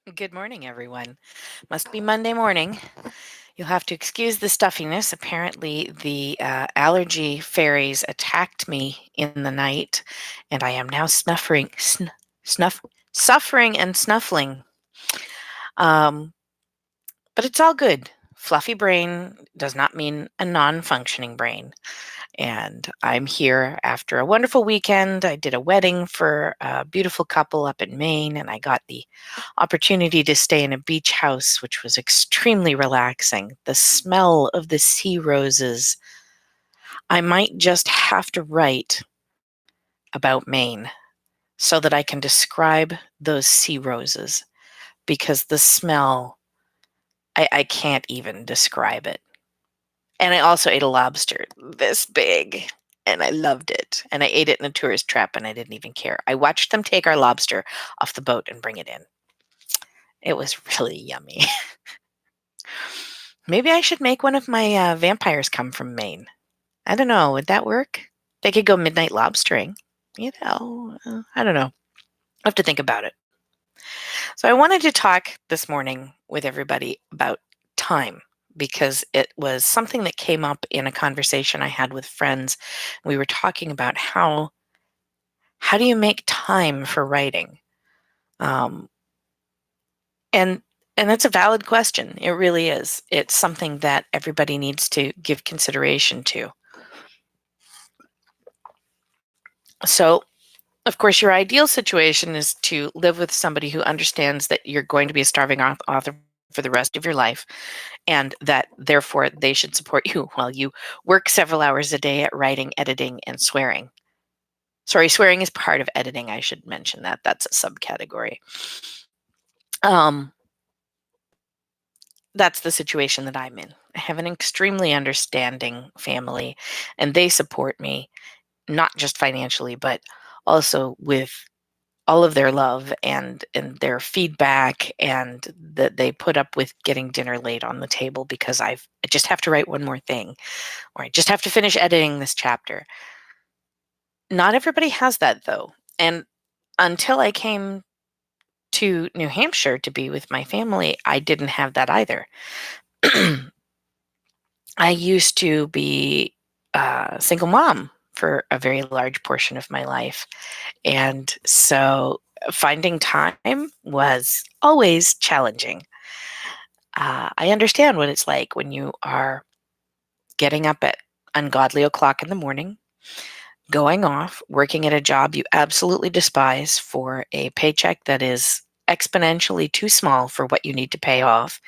Good morning, everyone. Must be Monday morning. You'll have to excuse the stuffiness. Apparently, the allergy fairies attacked me in the night, and I am now snuff, suffering and snuffling. Um, but it's all good. Fluffy brain does not mean a non functioning brain. And I'm here after a wonderful weekend. I did a wedding for a beautiful couple up in Maine, and I got the opportunity to stay in a beach house, which was extremely relaxing. The smell of the sea roses. I might just have to write about Maine so that I can describe those sea roses because the smell, I can't even describe it. And I also ate a lobster this big, and I loved it. And I ate it in a tourist trap, and I didn't even care. I watched them take our lobster off the boat and bring it in. It was really yummy. Maybe I should make one of my vampires come from Maine. I don't know. Would that work? They could go midnight lobstering. I don't know. I have to think about it. So I wanted to talk this morning with everybody about time because it was something that came up in a conversation I had with friends. We were talking about how do you make time for writing, um, and and that's a valid question. It really is. It's something that everybody needs to give consideration to. So, of course, your ideal situation is to live with somebody who understands that you're going to be a starving author for the rest of your life and that therefore they should support you while you work several hours a day at writing, editing, and swearing. Sorry, swearing is part of editing. I should mention that. That's a subcategory. Um, that's the situation that I'm in. I have an extremely understanding family, and they support me, not just financially, but also with all of their love and their feedback, and that they put up with getting dinner late on the table because I just have to write one more thing, or I just have to finish editing this chapter. Not everybody has that though. And until I came to New Hampshire to be with my family, I didn't have that either. I used to be a single mom for a very large portion of my life. And so finding time was always challenging. I understand what it's like when you are getting up at ungodly o'clock in the morning, going off, working at a job you absolutely despise for a paycheck that is exponentially too small for what you need to pay off,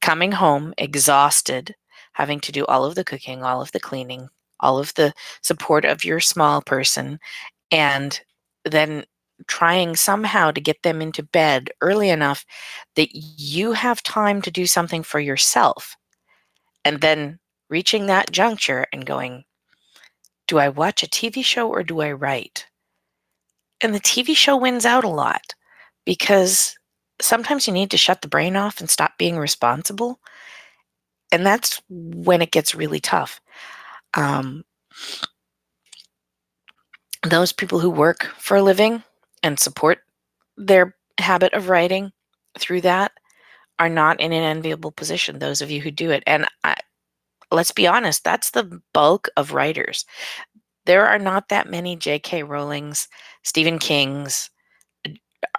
coming home exhausted, having to do all of the cooking, all of the cleaning, all of the support of your small person, and then trying somehow to get them into bed early enough that you have time to do something for yourself. And then reaching that juncture and going, do I watch a TV show or do I write? And the TV show wins out a lot because sometimes you need to shut the brain off and stop being responsible. And that's when it gets really tough. Um, those people who work for a living and support their habit of writing through that are not in an enviable position, those of you who do it. And let's be honest, that's the bulk of writers. There are not that many J.K. Rowlings, Stephen Kings,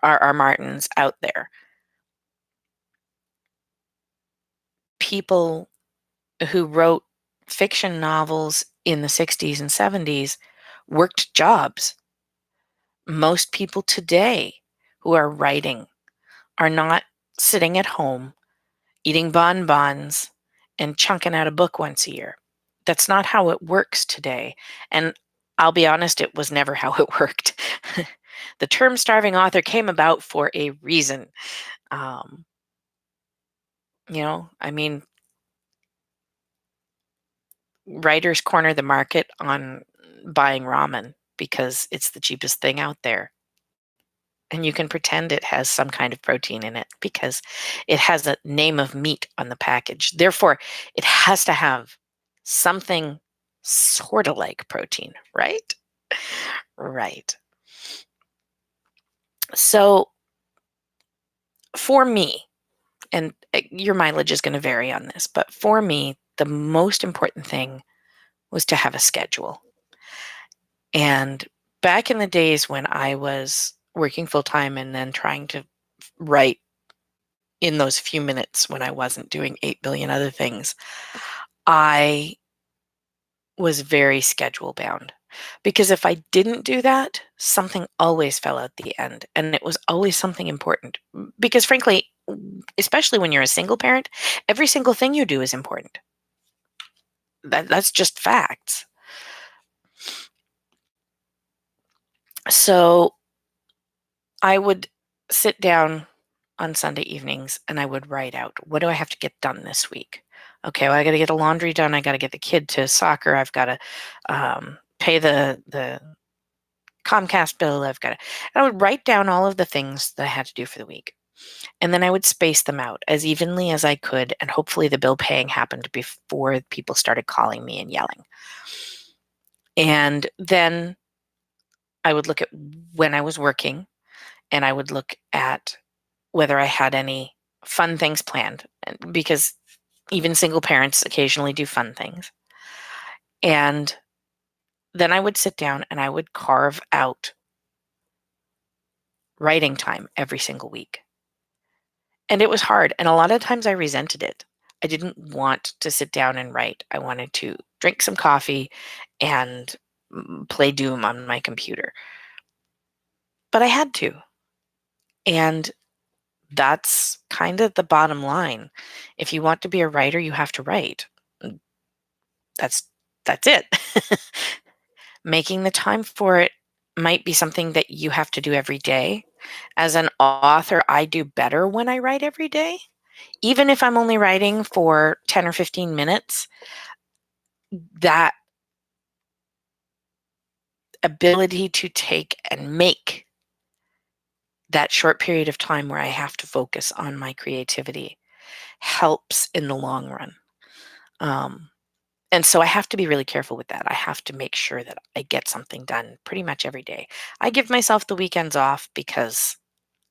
R.R. Martins out there. People who wrote fiction novels in the 60s and 70s worked jobs. Most people today who are writing are not sitting at home eating bonbons and chunking out a book once a year. That's not how it works today. And I'll be honest, it was never how it worked. The term starving author came about for a reason. Um, I mean, writers corner the market on buying ramen because it's the cheapest thing out there. And you can pretend it has some kind of protein in it because it has a name of meat on the package. Therefore, it has to have something sort of like protein, right? Right. So for me, and your mileage is going to vary on this, but for me, the most important thing was to have a schedule. And back in the days when I was working full time and then trying to write in those few minutes when I wasn't doing 8 billion other things, I was very schedule bound. Because if I didn't do that, something always fell at the end, and it was always something important. Because frankly, especially when you're a single parent, every single thing you do is important. That's just facts. So I would sit down on Sunday evenings and I would write out, what do I have to get done this week? Okay, well, I got to get the laundry done. I got to get the kid to soccer. I've got to pay the Comcast bill. I've got to. And I would write down all of the things that I had to do for the week. And then I would space them out as evenly as I could. And hopefully the bill paying happened before people started calling me and yelling. And then I would look at when I was working and I would look at whether I had any fun things planned, because even single parents occasionally do fun things. And then I would sit down and I would carve out writing time every single week. And it was hard. And a lot of times I resented it. I didn't want to sit down and write. I wanted to drink some coffee and play Doom on my computer. But I had to. And that's kind of the bottom line. If you want to be a writer, you have to write. That's it. Making the time for it might be something that you have to do every day. As an author, I do better when I write every day. Even if I'm only writing for 10 or 15 minutes, that ability to take and make that short period of time where I have to focus on my creativity helps in the long run. And so I have to be really careful with that. I have to make sure that I get something done pretty much every day. I give myself the weekends off because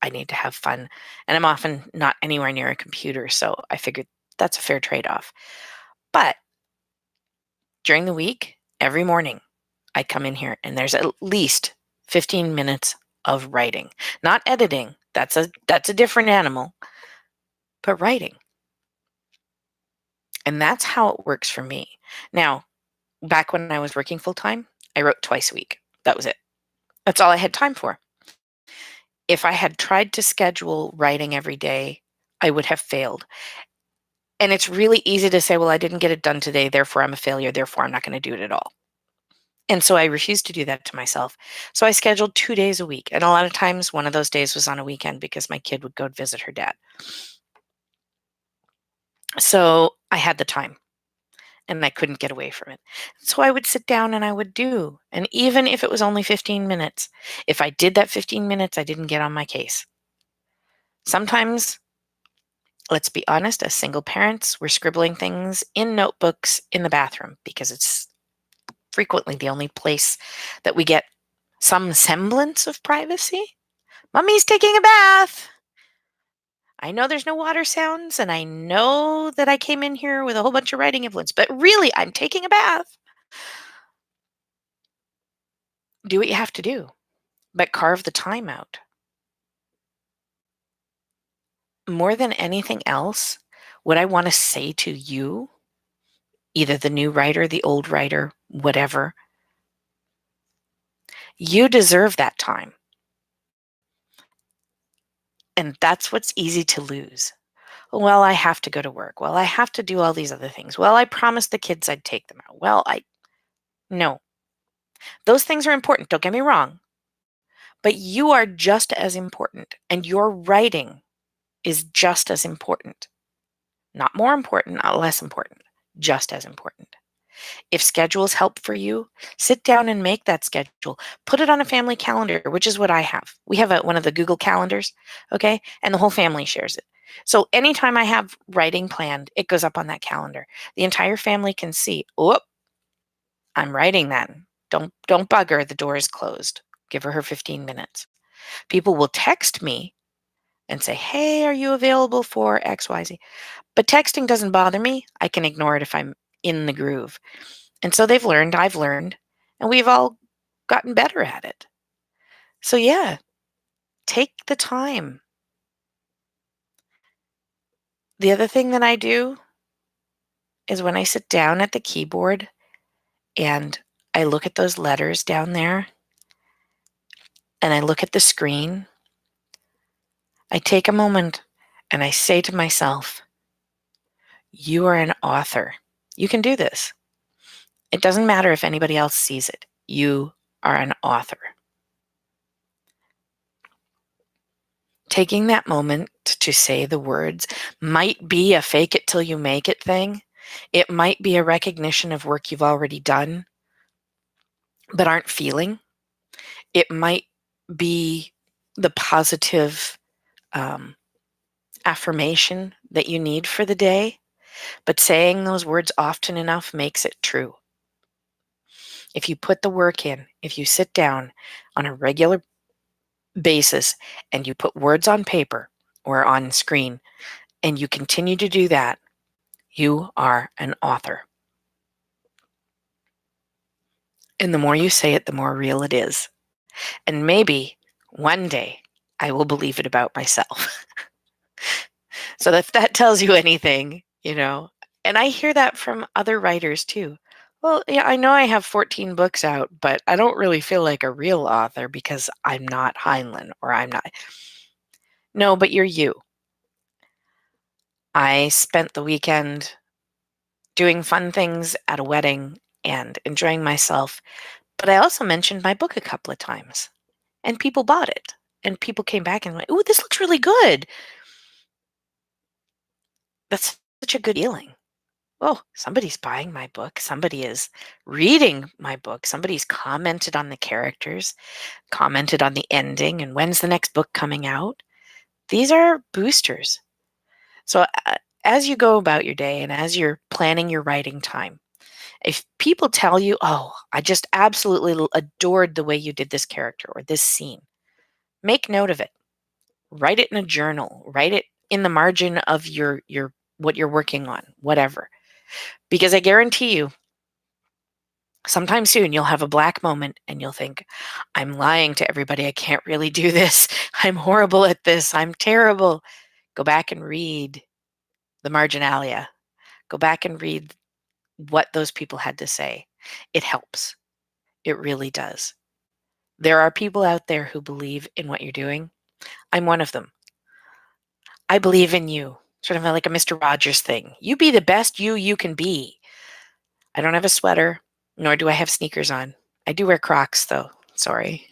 I need to have fun. And I'm often not anywhere near a computer. So I figured that's a fair trade off. But during the week, every morning, I come in here and there's at least 15 minutes of writing, not editing. That's a different animal, but writing. And that's how it works for me. Now, back when I was working full time, I wrote twice a week. That was it. That's all I had time for. If I had tried to schedule writing every day, I would have failed. And it's really easy to say, well, I didn't get it done today, therefore I'm a failure, therefore I'm not going to do it at all. And so I refused to do that to myself. So I scheduled 2 days a week. And a lot of times one of those days was on a weekend because my kid would go visit her dad. So I had the time and I couldn't get away from it. So I would sit down and I would do. And even if it was only 15 minutes, if I did that 15 minutes, I didn't get on my case. Sometimes, let's be honest, as single parents, we're scribbling things in notebooks in the bathroom because it's frequently the only place that we get some semblance of privacy. Mommy's taking a bath. I know there's no water sounds, and I know that I came in here with a whole bunch of writing influence, but really, I'm taking a bath. Do what you have to do, but carve the time out. More than anything else, what I want to say to you, either the new writer, the old writer, whatever, you deserve that time. And that's what's easy to lose. Well, I have to go to work. Well, I have to do all these other things. Well, I promised the kids I'd take them out. No. Those things are important, don't get me wrong. But you are just as important, and your writing is just as important. Not more important, not less important, just as important. If schedules help for you, sit down and make that schedule. Put it on a family calendar, which is what I have. We have one of the Google calendars, okay? And the whole family shares it. So anytime I have writing planned, it goes up on that calendar. The entire family can see, oh, I'm writing that. Don't bug her. The door is closed. Give her 15 minutes. People will text me and say, hey, are you available for XYZ? But texting doesn't bother me. I can ignore it if I'm in the groove. And so they've learned, I've learned, and we've all gotten better at it. So, yeah, take the time. The other thing that I do is when I sit down at the keyboard and I look at those letters down there and I look at the screen, I take a moment and I say to myself, you are an author. You can do this. It doesn't matter if anybody else sees it. You are an author. Taking that moment to say the words might be a fake it till you make it thing. It might be a recognition of work you've already done but aren't feeling. It might be the positive affirmation that you need for the day, but saying those words often enough makes it true. If you put the work in, if you sit down on a regular basis and you put words on paper or on screen and you continue to do that, you are an author. And the more you say it, the more real it is. And maybe one day I will believe it about myself. So if that tells you anything, and I hear that from other writers too. Well, yeah, I know I have 14 books out, but I don't really feel like a real author because I'm not Heinlein or I'm not. No, but you're you. I spent the weekend doing fun things at a wedding and enjoying myself, but I also mentioned my book a couple of times and people bought it and people came back and went, "Ooh, this looks really good." That's such a good feeling. Oh, somebody's buying my book. Somebody is reading my book. Somebody's commented on the characters, commented on the ending, and when's the next book coming out? These are boosters. So, as you go about your day and as you're planning your writing time, if people tell you, oh, I just absolutely adored the way you did this character or this scene, make note of it. Write it in a journal, write it in the margin of your what you're working on, whatever. Because I guarantee you, sometime soon you'll have a black moment and you'll think, I'm lying to everybody. I can't really do this. I'm horrible at this. I'm terrible. Go back and read the marginalia. Go back and read what those people had to say. It helps. It really does. There are people out there who believe in what you're doing. I'm one of them. I believe in you. Sort of like a Mr. Rogers thing. You be the best you can be. I don't have a sweater, nor do I have sneakers on. I do wear Crocs, though. Sorry.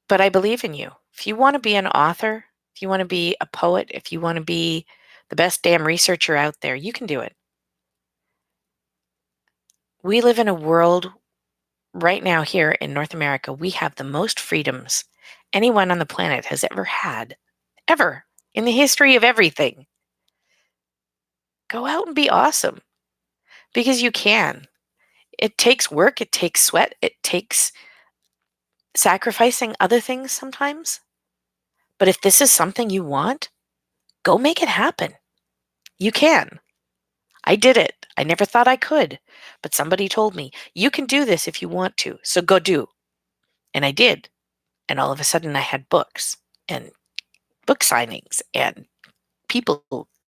But I believe in you. If you want to be an author, if you want to be a poet, if you want to be the best damn researcher out there, you can do it. We live in a world right now here in North America, we have the most freedoms anyone on the planet has ever had, ever, in the history of everything. Go out and be awesome because you can. It takes work, it takes sweat, it takes sacrificing other things sometimes. But if this is something you want, go make it happen. You can. I did it. I never thought I could, but somebody told me, you can do this if you want to, so go do. And I did. And all of a sudden I had books and book signings and people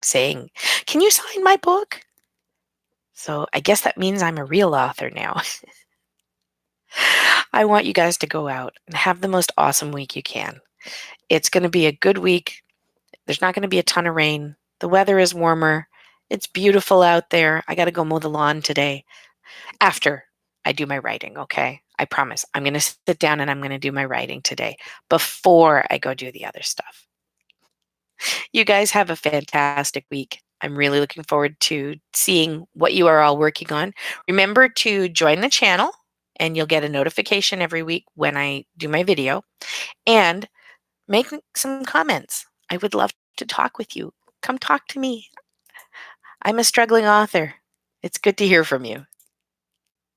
saying, can you sign my book? So I guess that means I'm a real author now. I want you guys to go out and have the most awesome week you can. It's going to be a good week. There's not going to be a ton of rain. The weather is warmer. It's beautiful out there. I got to go mow the lawn today after I do my writing, okay? I promise. I'm going to sit down and I'm going to do my writing today before I go do the other stuff. You guys have a fantastic week. I'm really looking forward to seeing what you are all working on. Remember to join the channel and you'll get a notification every week when I do my video. And make some comments. I would love to talk with you. Come talk to me. I'm a struggling author. It's good to hear from you.